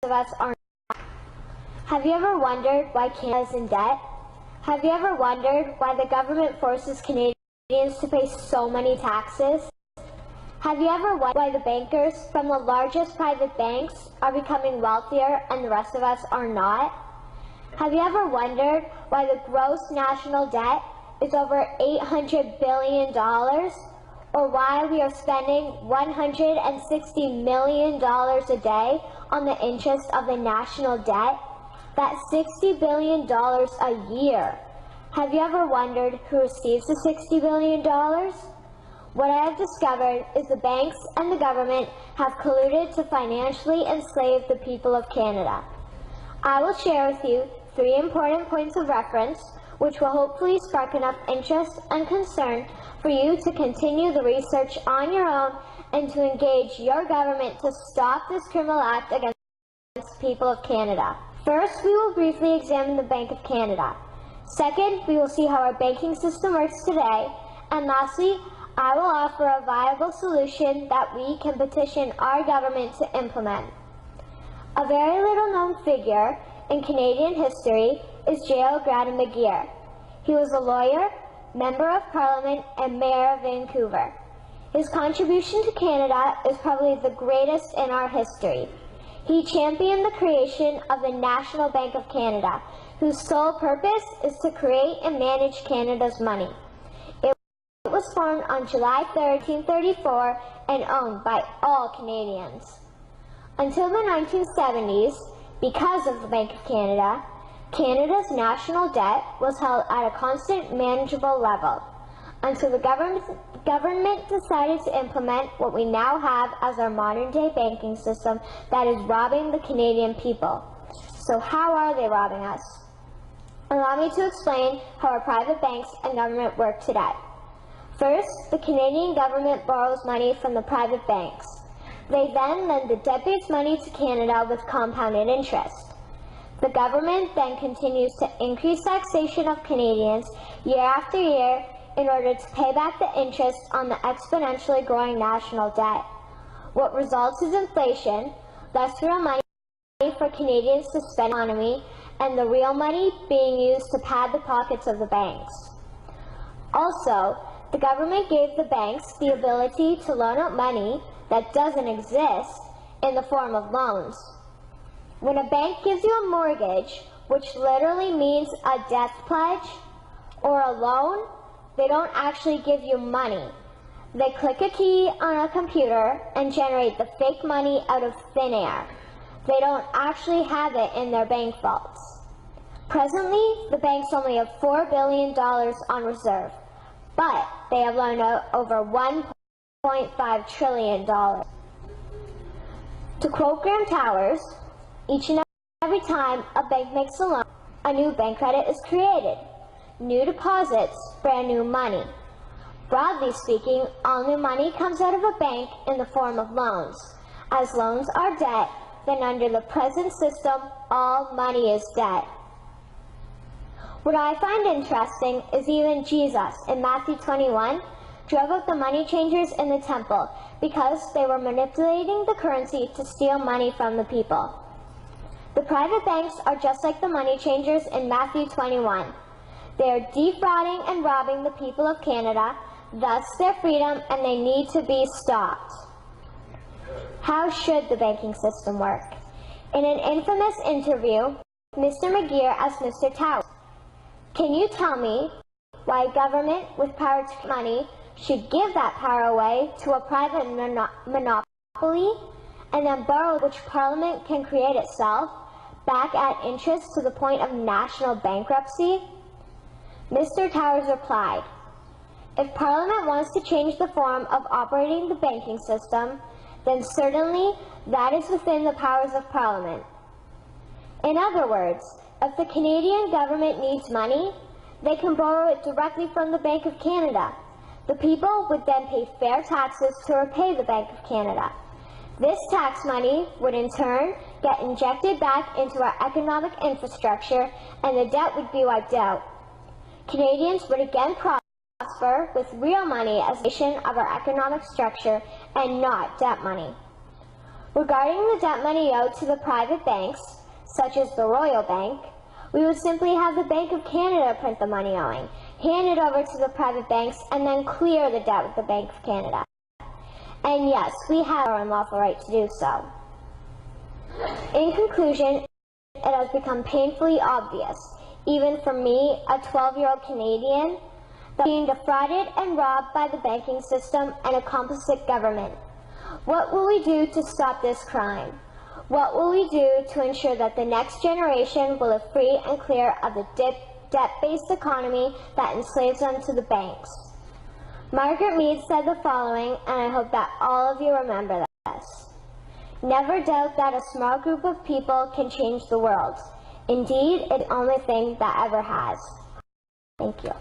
of us are not. Have you ever wondered why Canada is in debt? Have you ever wondered why the government forces Canadians to pay so many taxes? Have you ever wondered why the bankers from the largest private banks are becoming wealthier and the rest of us are not? Have you ever wondered why the gross national debt is over $800 billion? Or why we are spending $160 million a day on the interest of the national debt? That's $60 billion a year. Have you ever wondered who receives the $60 billion? What I have discovered is the banks and the government have colluded to financially enslave the people of Canada. I will share with you 3 important points of reference which will hopefully spark enough interest and concern for you to continue the research on your own and to engage your government to stop this criminal act against the people of Canada. First, we will briefly examine the Bank of Canada. Second, we will see how our banking system works today. And lastly, I will offer a viable solution that we can petition our government to implement. A very little known figure in Canadian history is J.O. Gradon McGeer. He was a lawyer, Member of Parliament, and Mayor of Vancouver. His contribution to Canada is probably the greatest in our history. He championed the creation of the National Bank of Canada, whose sole purpose is to create and manage Canada's money. It was formed on July 3, 1934, and owned by all Canadians. Until the 1970s, because of the Bank of Canada, Canada's national debt was held at a constant, manageable level, until the government decided to implement what we now have as our modern-day banking system that is robbing the Canadian people. So how are they robbing us? Allow me to explain how our private banks and government work today. First, the Canadian government borrows money from the private banks. They then lend the debtors money to Canada with compounded interest. The government then continues to increase taxation of Canadians year after year in order to pay back the interest on the exponentially growing national debt. What results is inflation, less real money for Canadians to spend on the economy, and the real money being used to pad the pockets of the banks. Also, the government gave the banks the ability to loan out money that doesn't exist in the form of loans. When a bank gives you a mortgage, which literally means a death pledge, or a loan, they don't actually give you money. They click a key on a computer and generate the fake money out of thin air. They don't actually have it in their bank vaults. Presently, the banks only have $4 billion on reserve, but they have loaned out over $1.5 trillion. To quote Graham Towers, each and every time a bank makes a loan, a new bank credit is created. New deposits, brand new money. Broadly speaking, all new money comes out of a bank in the form of loans. As loans are debt, then under the present system, all money is debt. What I find interesting is even Jesus, in Matthew 21, drove out the money changers in the temple because they were manipulating the currency to steal money from the people. The private banks are just like the money changers in Matthew 21. They are defrauding and robbing the people of Canada, thus their freedom, and they need to be stopped. How should the banking system work? In an infamous interview, Mr. McGeer asked Mr. Towers, "Can you tell me why a government with power to create money should give that power away to a private monopoly and then borrow which Parliament can create itself back at interest to the point of national bankruptcy?" Mr. Towers replied, "If Parliament wants to change the form of operating the banking system, then certainly that is within the powers of Parliament. In other words, if the Canadian government needs money, they can borrow it directly from the Bank of Canada. The people would then pay fair taxes to repay the Bank of Canada. This tax money would in turn get injected back into our economic infrastructure and the debt would be wiped out. Canadians would again prosper with real money as a foundation of our economic structure and not debt money." Regarding the debt money owed to the private banks, such as the Royal Bank, we would simply have the Bank of Canada print the money owing, hand it over to the private banks, and then clear the debt with the Bank of Canada. And yes, we have our unlawful right to do so. In conclusion, it has become painfully obvious, even for me, a 12-year-old Canadian, that being defrauded and robbed by the banking system and a complicit government. What will we do to stop this crime? What will we do to ensure that the next generation will live free and clear of the debt-based economy that enslaves them to the banks? Margaret Mead said the following, and I hope that all of you remember this. Never doubt that a small group of people can change the world. Indeed, it's the only thing that ever has. Thank you.